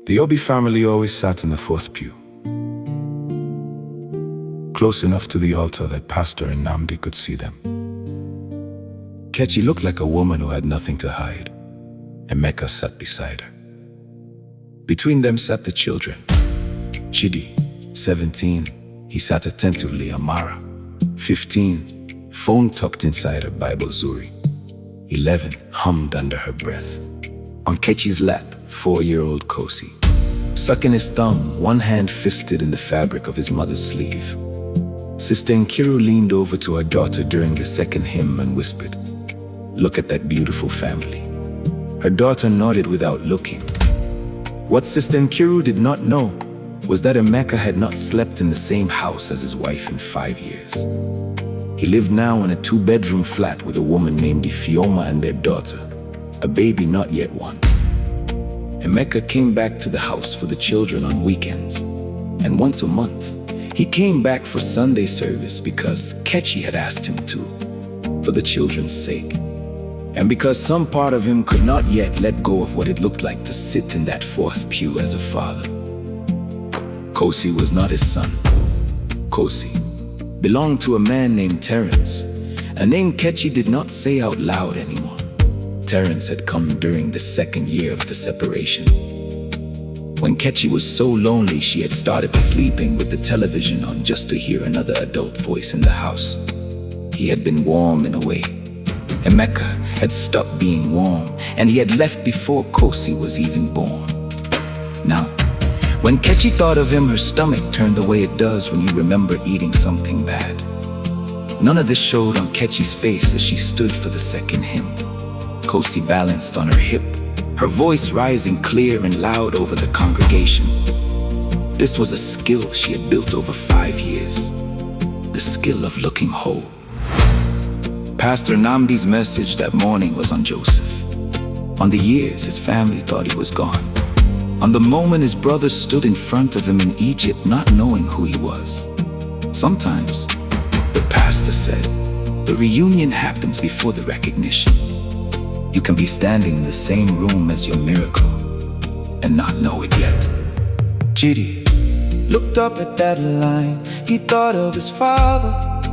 The Obi family always sat in the fourth pew, close enough to the altar that Pastor and Namdi could see them. Kechi looked like a woman who had nothing to hide. Emeka sat beside her. Between them sat the children. Chidi, 17, he sat attentively. Amara, 15, phone tucked inside her Bible Zuri. 11, hummed under her breath. On Kechi's lap, 4-year-old Kosi, sucking his thumb, one hand fisted in the fabric of his mother's sleeve. Sister Nkiru leaned over to her daughter during the second hymn and whispered, "Look at that beautiful family." Her daughter nodded without looking. What Sister Nkiru did not know was that Emeka had not slept in the same house as his wife in 5 years. He lived now in a 2-bedroom flat with a woman named Ifioma and their daughter, a baby not yet 1. Emeka came back to the house for the children on weekends, and once a month, he came back for Sunday service because Kechi had asked him to, for the children's sake, and because some part of him could not yet let go of what it looked like to sit in that fourth pew as a father. Kosi was not his son. Kosi belonged to a man named Terence, a name Kechi did not say out loud anymore. Terence had come during the 2nd year of the separation. When Kechi was so lonely, she had started sleeping with the television on just to hear another adult voice in the house. He had been warm in a way. Emeka had stopped being warm, and he had left before Kosi was even born. Now, when Kechi thought of him, her stomach turned the way it does when you remember eating something bad. None of this showed on Kechi's face as she stood for the second hymn. Kosi balanced on her hip, her voice rising clear and loud over the congregation. This was a skill she had built over 5 years, the skill of looking whole. Pastor Namdi's message that morning was on Joseph, on the years his family thought he was gone, on the moment his brothers stood in front of him in Egypt not knowing who he was. Sometimes, the pastor said, the reunion happens before the recognition. You can be standing in the same room as your miracle and not know it yet. Chidi looked up at that line. He thought of his father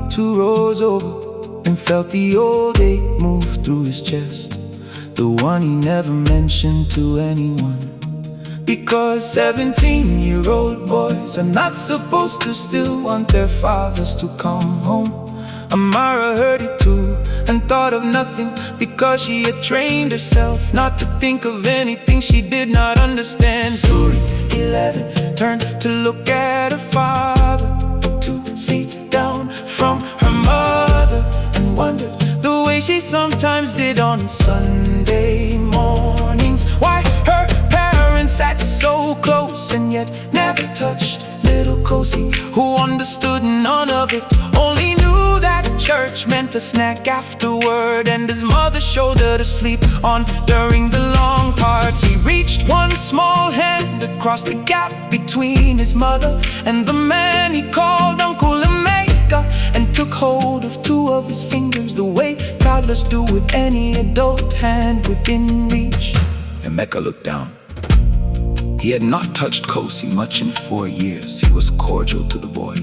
2 rows over and felt the old ache move through his chest, the one he never mentioned to anyone. Because 17-year-old boys are not supposed to still want their fathers to come home. Amara heard it too and thought of nothing, because she had trained herself not to think of anything she did not understand. Zuri, 11, turned to look at her father 2 seats down from her mother, and wondered the way she sometimes did on Sunday mornings, why her parents sat so close and yet never touched little Kosi, who understood none of it, only knew that church meant a snack afterward, and his mother's shoulder to sleep on during the long parts. He reached one small hand across the gap between his mother and the man he called Uncle Emeka, and took hold of 2 of his fingers the way toddlers do with any adult hand within reach. Emeka looked down. He had not touched Kosi much in 4 years. He was cordial to the boy,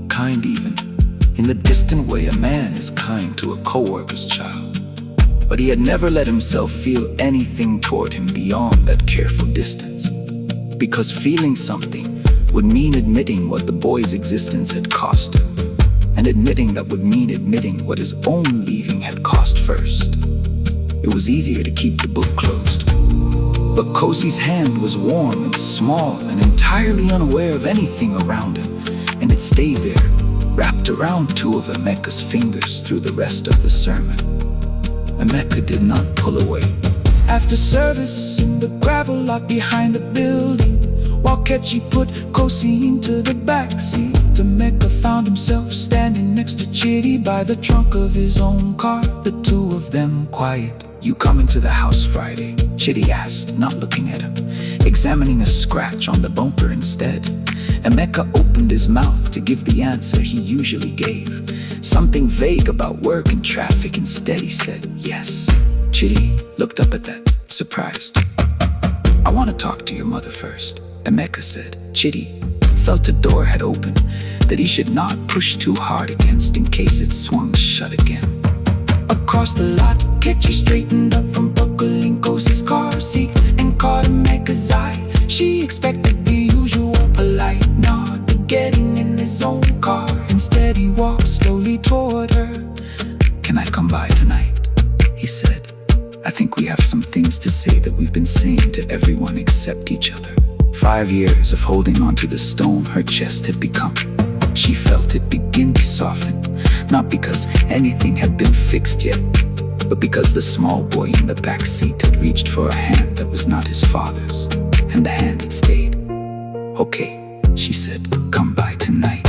kind even, in the distant way a man is kind to a co-worker's child. But he had never let himself feel anything toward him beyond that careful distance, because feeling something would mean admitting what the boy's existence had cost him, and admitting that would mean admitting what his own leaving had cost first. It was easier to keep the book closed. But Kosi's hand was warm and small and entirely unaware of anything around him, and it stayed there, wrapped around 2 of Emeka's fingers through the rest of the sermon. Emeka did not pull away. After service in the gravel lot behind the building, while Kechi put Kosi into the back seat, Emeka found himself standing next to Chidi by the trunk of his own car, the 2 of them quiet. "You coming to the house Friday?" Chidi asked, not looking at him, examining a scratch on the bumper instead. Emeka opened his mouth to give the answer he usually gave, something vague about work and traffic. Instead he said, "Yes." Chidi looked up at that, surprised. "I want to talk to your mother first," Emeka said. Chidi felt the door had opened, that he should not push too hard against in case it swung shut again. Across the lot, Kechi straightened up from buckling Ghost's car seat and caught Emeka's eye. She expected the usual polite nod, but getting in his own car, instead he walked slowly toward her. "Can I come by tonight?" he said. "I think we have some things to say that we've been saying to everyone except each other." 5 years of holding onto the stone her chest had become. She felt it begin to soften, not because anything had been fixed yet, but because the small boy in the back seat had reached for a hand that was not his father's, and the hand had stayed. "Okay," she said, "come by tonight."